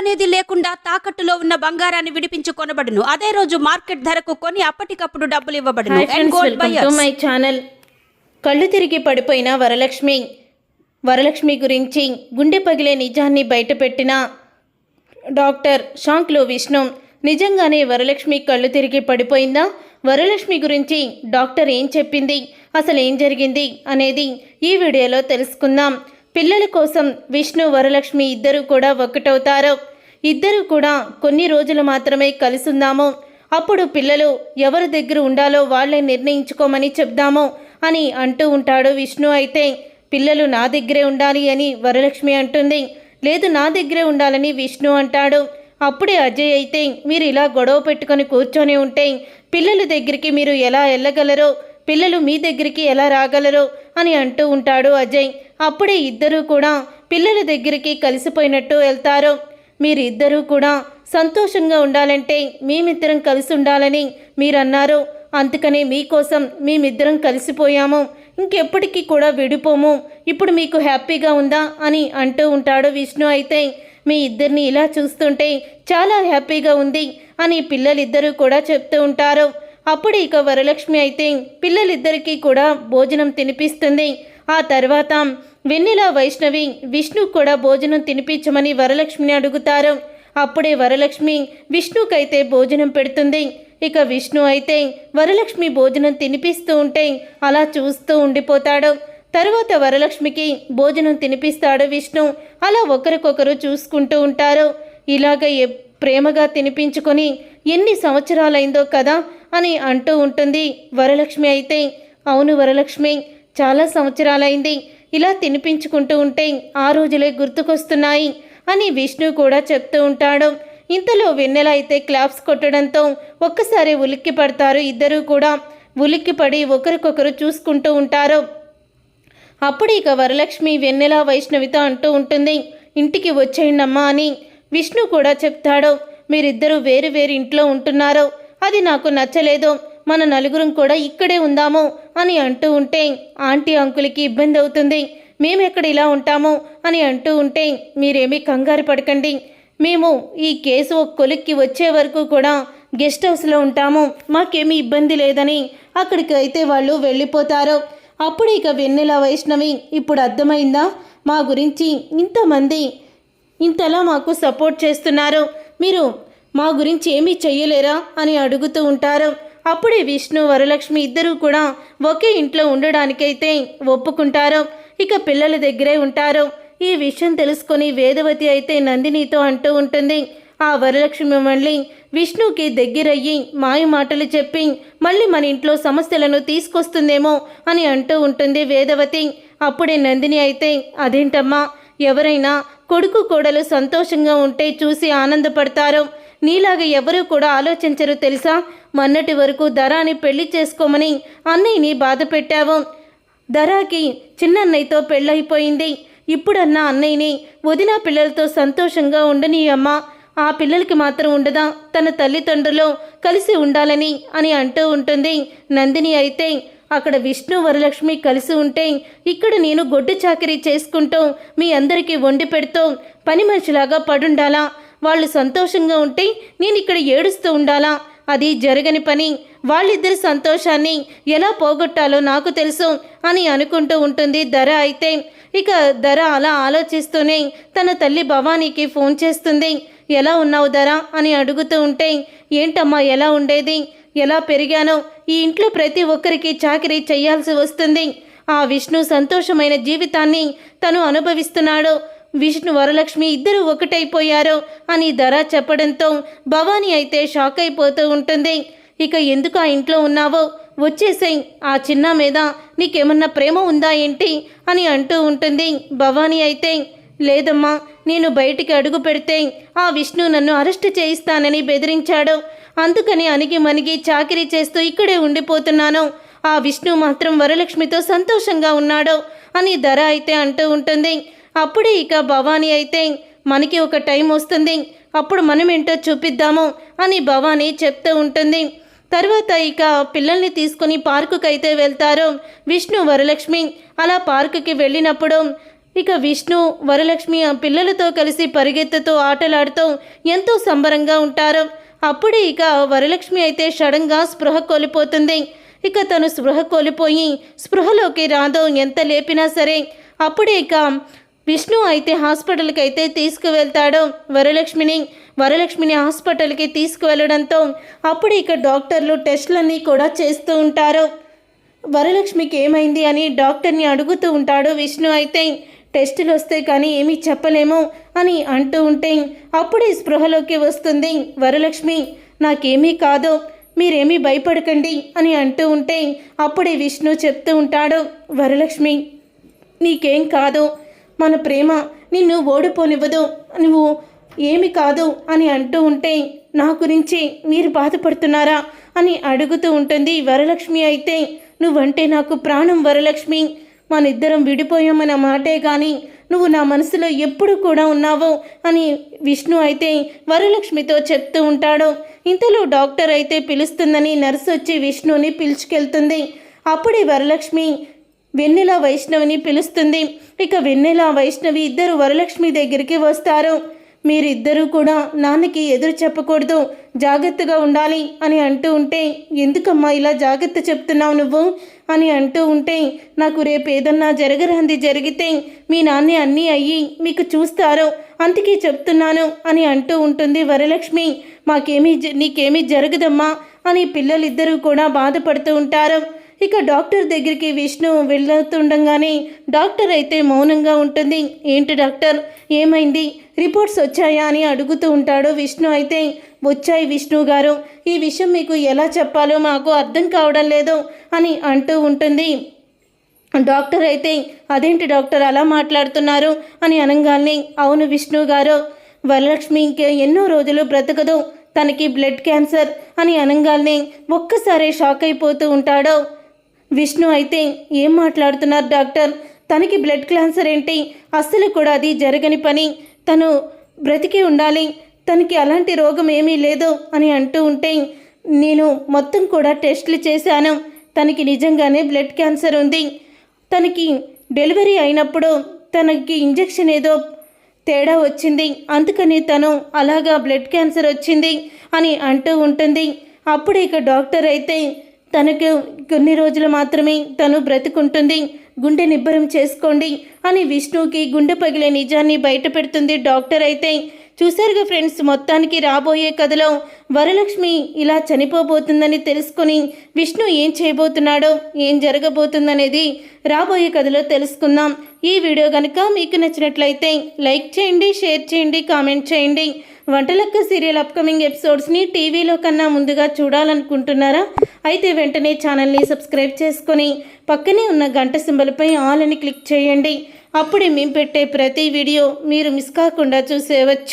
అనేది లేకుండా తాకట్టులో ఉన్న బంగారాన్ని విడిపించి కొనబడును. అదే రోజు మార్కెట్ ధరకు కొని అప్పటికప్పుడు డబ్బులు ఇవ్వబడును. My channel. కళ్ళు తిరిగి పడిపోయిన వరలక్ష్మి గురించి గుండె పగిలే నిజాన్ని బయటపెట్టిన డాక్టర్ షాంక్లో విష్ణు. నిజంగానే వరలక్ష్మి కళ్ళు తిరిగి పడిపోయిందా? వరలక్ష్మి గురించి డాక్టర్ ఏం చెప్పింది, అసలు ఏం జరిగింది అనేది ఈ వీడియోలో తెలుసుకుందాం. పిల్లల కోసం విష్ణు వరలక్ష్మి ఇద్దరు కూడా ఒక్కటవుతారు. ఇద్దరు కూడా కొన్ని రోజులు మాత్రమే కలిసి ఉందాము, అప్పుడు పిల్లలు ఎవరి దగ్గర ఉండాలో వాళ్ళే నిర్ణయించుకోమని చెప్దాము అని అంటూ ఉంటాడు విష్ణు. అయితే పిల్లలు నా దగ్గరే ఉండాలి అని వరలక్ష్మి అంటుంది. లేదు, నా దగ్గరే ఉండాలని విష్ణు అంటాడు. అప్పుడే అజయ్ అయితే మీరు ఇలా గొడవ పెట్టుకొని కూర్చొని ఉంటే పిల్లల దగ్గరికి మీరు ఎలా వెళ్ళగలరో, పిల్లలు మీ దగ్గరికి ఎలా రాగలరో అని అంటూ ఉంటాడు అజయ్. అప్పుడే ఇద్దరూ కూడా పిల్లల దగ్గరికి కలిసిపోయినట్టు వెళ్తారు. మీరిద్దరూ కూడా సంతోషంగా ఉండాలంటే మేమిద్దరం కలిసి ఉండాలని మీరన్నారు, అందుకనే మీకోసం మేమిద్దరం కలిసిపోయాము, ఇంకెప్పటికీ కూడా విడిపోము, ఇప్పుడు మీకు హ్యాపీగా ఉందా అని అంటూ ఉంటాడు విష్ణు. అయితే మీ ఇద్దరిని ఇలా చూస్తుంటే చాలా హ్యాపీగా ఉంది అని పిల్లలిద్దరూ కూడా చెప్తూ ఉంటారు. అప్పుడు ఇక వరలక్ష్మి అయితే పిల్లలిద్దరికీ కూడా భోజనం తినిపిస్తుంది. ఆ తర్వాత వెన్నెల, వైష్ణవి విష్ణు కూడా భోజనం తినిపించమని వరలక్ష్మిని అడుగుతారు. అప్పుడే వరలక్ష్మి విష్ణుకైతే భోజనం పెడుతుంది. ఇక విష్ణు అయితే వరలక్ష్మి భోజనం తినిపిస్తూ ఉంటే అలా చూస్తూ ఉండిపోతాడు. తర్వాత వరలక్ష్మికి భోజనం తినిపిస్తాడు విష్ణు. అలా ఒకరికొకరు చూసుకుంటూ ఉంటారు. ఇలాగ ప్రేమగా తినిపించుకొని ఎన్ని సంవత్సరాలైందో కదా అని అంటూ ఉంటుంది వరలక్ష్మి. అయితే అవును వరలక్ష్మి, చాలా సంవత్సరాలైంది, ఇలా తినిపించుకుంటూ ఉంటే ఆ రోజులే గుర్తుకొస్తున్నాయి అని విష్ణు కూడా చెప్తూ ఉంటాడు. ఇంతలో వెన్నెల అయితే క్లాప్స్ కొట్టడంతో ఒక్కసారి ఉలిక్కి పడతారు. ఇద్దరూ కూడా ఉలిక్కిపడి ఒకరికొకరు చూసుకుంటూ ఉంటారు. అప్పుడు ఇక వరలక్ష్మి వెన్నెల, వైష్ణవితో అంటూ ఉంటుంది, ఇంటికి వచ్చేయండమ్మా అని విష్ణు కూడా చెప్తాడు. మీరిద్దరూ వేరు వేరు ఇంట్లో ఉంటున్నారు, అది నాకు నచ్చలేదు, మన నలుగురం కూడా ఇక్కడే ఉందాము అని అంటూ ఉంటే ఆంటీ అంకుల్కి ఇబ్బంది అవుతుంది, మేమెక్కడ ఇలా ఉంటాము అని అంటూ ఉంటే మీరేమీ కంగారు పడకండి, మేము ఈ కేసు ఒక కొలిక్కి వచ్చే వరకు కూడా గెస్ట్ హౌస్లో ఉంటాము, మాకేమీ ఇబ్బంది లేదని అక్కడికి అయితే వాళ్ళు వెళ్ళిపోతారు. అప్పుడు ఇక వెన్నెల, వైష్ణవి ఇప్పుడు అర్థమైందా మా గురించి ఇంతమంది ఇంతలా మాకు సపోర్ట్ చేస్తున్నారు, మీరు మా గురించి ఏమీ చెయ్యలేరా అని అడుగుతూ ఉంటారు. అప్పుడే విష్ణు, వరలక్ష్మి ఇద్దరూ కూడా ఒకే ఇంట్లో ఉండడానికైతే ఒప్పుకుంటారు. ఇక పిల్లల దగ్గరే ఉంటారు. ఈ విషయం తెలుసుకొని వేదవతి అయితే నందినితో అంటూ ఉంటుంది, ఆ వరలక్ష్మి మళ్ళీ విష్ణుకి దగ్గరయ్యి మాయ మాటలు చెప్పి మళ్ళీ మన ఇంట్లో సమస్యలను తీసుకొస్తుందేమో అని అంటూ ఉంటుంది వేదవతి. అప్పుడే నందిని అయితే అదేంటమ్మా, ఎవరైనా కొడుకు కోడలు సంతోషంగా ఉంటే చూసి ఆనందపడతారు, నీలాగా ఎవరూ కూడా ఆలోచించరు తెలుసా, మొన్నటి వరకు ధరాని పెళ్లి చేసుకోమని అన్నయ్యని బాధ పెట్టావు, ధరాకి చిన్నన్నయ్యతో పెళ్ళైపోయింది, ఇప్పుడన్నా అన్నయ్యని వదిన పిల్లలతో సంతోషంగా ఉండని అమ్మా, ఆ పిల్లలకి మాత్రం ఉండదా తన తల్లిదండ్రులు కలిసి ఉండాలని అని అంటూ ఉంటుంది నందిని. అయితే అక్కడ విష్ణు, వరలక్ష్మి కలిసి ఉంటే ఇక్కడ నేను గొడ్డు చాకరీ చేసుకుంటూ మీ అందరికీ వండి పెడుతూ పని మనిషిలాగా పడుండాలా, వాళ్ళు సంతోషంగా ఉంటే నేను ఇక్కడ ఏడుస్తూ ఉండాలా, అది జరగని పని, వాళ్ళిద్దరి సంతోషాన్ని ఎలా పోగొట్టాలో నాకు తెలుసు అని అనుకుంటూ ఉంటుంది ధర. అయితే ఇక ధర అలా ఆలోచిస్తూనే తన తల్లి భవానీకి ఫోన్ చేస్తుంది. ఎలా ఉన్నావు ధర అని అడుగుతూ ఉంటే ఏంటమ్మా ఎలా ఉండేది, ఎలా పెరిగానో, ఈ ఇంట్లో ప్రతి ఒక్కరికి చాకరీ చేయాల్సి వస్తుంది, ఆ విష్ణు సంతోషమైన జీవితాన్ని తను అనుభవిస్తున్నాడు, విష్ణు వరలక్ష్మి ఇద్దరు ఒకటైపోయారు అని ధర చెప్పడంతో భవానీ అయితే షాక్ అయిపోతూ ఉంటుంది. ఇక ఎందుకు ఆ ఇంట్లో ఉన్నావో వచ్చేసేయ్, ఆ చిన్న మీద నీకేమన్నా ప్రేమ ఉందా ఏంటి అని అంటూ ఉంటుంది భవానీ. అయితే లేదమ్మా, నేను బయటికి అడుగు పెడితే ఆ విష్ణు నన్ను అరెస్ట్ చేయిస్తానని బెదిరించాడు, అందుకని అణిగి మణిగి చాకరీ చేస్తూ ఇక్కడే ఉండిపోతున్నాను, ఆ విష్ణు మాత్రం వరలక్ష్మితో సంతోషంగా ఉన్నాడు అని ధర అయితే అంటూ ఉంటుంది. అప్పుడే ఇక భవానీ అయితే మనకి ఒక టైం వస్తుంది, అప్పుడు మనమేంటో చూపిద్దాము అని భవానీ చెప్తూ ఉంటుంది. తర్వాత ఇక పిల్లల్ని తీసుకుని పార్కుకి అయితే వెళ్తారు విష్ణు, వరలక్ష్మి. అలా పార్కుకి వెళ్ళినప్పుడు ఇక విష్ణు వరలక్ష్మి ఆ పిల్లలతో కలిసి పరిగెత్తుతూ ఆటలాడుతూ ఎంతో సంబరంగా ఉంటారు. అప్పుడే ఇక వరలక్ష్మి అయితే సడన్గా స్పృహ కోల్పోతుంది. ఇక తను స్పృహ కోల్పోయి స్పృహలోకి రాదో ఎంత లేపినా సరే అప్పుడే ఇక విష్ణు అయితే హాస్పిటల్కి అయితే తీసుకువెళ్తాడు వరలక్ష్మిని హాస్పిటల్కి తీసుకువెళ్ళడంతో అప్పుడు ఇక డాక్టర్లు టెస్టులన్నీ కూడా చేస్తూ ఉంటారు. వరలక్ష్మికి ఏమైంది అని డాక్టర్ని అడుగుతూ ఉంటాడు విష్ణు. అయితే టెస్టులు వస్తే కానీ ఏమీ చెప్పలేము అని అంటూ ఉంటే అప్పుడే స్పృహలోకి వస్తుంది వరలక్ష్మి. నాకేమీ కాదు, మీరేమీ భయపడకండి అని అంటూ ఉంటే అప్పుడే విష్ణు చెప్తూ ఉంటాడు, వరలక్ష్మి నీకేం కాదు, మన ప్రేమ నిన్ను ఓడిపోనివ్వదు, నువ్వు ఏమి కాదు అని అంటూ ఉంటే నా గురించి మీరు బాధపడుతున్నారా అని అడుగుతూ ఉంటుంది వరలక్ష్మి. అయితే నువ్వంటే నాకు ప్రాణం వరలక్ష్మి, మనిద్దరం విడిపోయామన్న మాటే కానీ నువ్వు నా మనసులో ఎప్పుడు కూడా ఉన్నావు అని విష్ణు అయితే వరలక్ష్మితో చెప్తూ ఉంటాడు. ఇంతలో డాక్టర్ అయితే పిలుస్తుందని నర్సు వచ్చి విష్ణుని పిలుచుకెళ్తుంది. అప్పుడే వరలక్ష్మి వెన్నెల వైష్ణవిని పిలుస్తుంది. ఇక వెన్నెల వైష్ణవి ఇద్దరు వరలక్ష్మి దగ్గరికి వస్తారు. మీరిద్దరూ కూడా నాన్నకి ఎదురు చెప్పకూడదు, జాగ్రత్తగా ఉండాలి అని అంటూ ఉంటే ఎందుకమ్మా ఇలా జాగ్రత్త చెప్తున్నావు నువ్వు అని అంటూ ఉంటే నాకు రేపు ఏదన్నా జరగరాంది జరిగితే మీ నాన్నే అన్నీ అయ్యి మీకు చూస్తారు, అందుకే చెప్తున్నాను అని అంటూ ఉంటుంది వరలక్ష్మి. నీకేమీ జరగదమ్మా అని పిల్లలిద్దరూ కూడా బాధపడుతూ ఉంటారు. ఇక డాక్టర్ దగ్గరికి విష్ణు వెళ్తుండగానే డాక్టర్ అయితే మౌనంగా ఉంటుంది. ఏంటి డాక్టర్, ఏమైంది, రిపోర్ట్స్ వచ్చాయా అని అడుగుతూ ఉంటాడు విష్ణు. అయితే వచ్చాయి విష్ణు గారు, ఈ విషయం మీకు ఎలా చెప్పాలో మాకు అర్థం కావడం లేదు అని అంటూ ఉంటుంది. డాక్టర్ అయితే అదేంటి డాక్టర్ అలా మాట్లాడుతున్నారు అని అనగానే అవును విష్ణు గారు, వరలక్ష్మి ఇంకే ఎన్నో రోజులు బ్రతకదు, తనకి బ్లడ్ క్యాన్సర్ అని అనగానే ఒక్కసారి షాక్ అయిపోతూ ఉంటాడు విష్ణు. అయితే ఏం మాట్లాడుతున్నారు డాక్టర్, తనకి బ్లడ్ క్యాన్సర్ ఏంటి, అస్సలు కూడా అది జరగని పని, తను బ్రతికి ఉండాలి, తనకి అలాంటి రోగం ఏమీ లేదు అని అంటూ ఉంటే నేను మొత్తం కూడా టెస్టులు చేశాను, తనకి నిజంగానే బ్లడ్ క్యాన్సర్ ఉంది, తనకి డెలివరీ అయినప్పుడు తనకి ఇంజెక్షన్ ఏదో తేడా వచ్చింది, అందుకని తను అలాగా బ్లడ్ క్యాన్సర్ వచ్చింది అని అంటూ ఉంటుంది. అప్పుడు ఇక డాక్టర్ అయితే తనకు కొన్ని రోజులు మాత్రమే తను బ్రతుకుంటుంది, గుండె నిబ్బరం చేసుకోండి అని విష్ణుకి గుండె పగిలే నిజాన్ని బయట పెడుతుంది డాక్టర్. అయితే చూశారుగా ఫ్రెండ్స్, మొత్తానికి రాబోయే కథలో వరలక్ష్మి ఇలా చనిపోబోతుందని తెలుసుకొని విష్ణు ఏం చేయబోతున్నాడో, ఏం జరగబోతుందనేది రాబోయే కథలో తెలుసుకుందాం. ఈ వీడియో కనుక మీకు నచ్చినట్లయితే లైక్ చేయండి, షేర్ చేయండి, కామెంట్ చేయండి. వంటలక్క సీరియల్ అప్కమింగ్ ఎపిసోడ్స్ని టీవీలో కన్నా ముందుగా చూడాలనుకుంటున్నారా? అయితే వెంటనే ఛానల్ని సబ్స్క్రైబ్ చేసుకొని పక్కనే ఉన్న గంట సింబల్పై ఆల్ అని క్లిక్ చేయండి. అప్పుడే మేము పెట్టే ప్రతి వీడియో మీరు మిస్ కాకుండా చూసేయవచ్చు.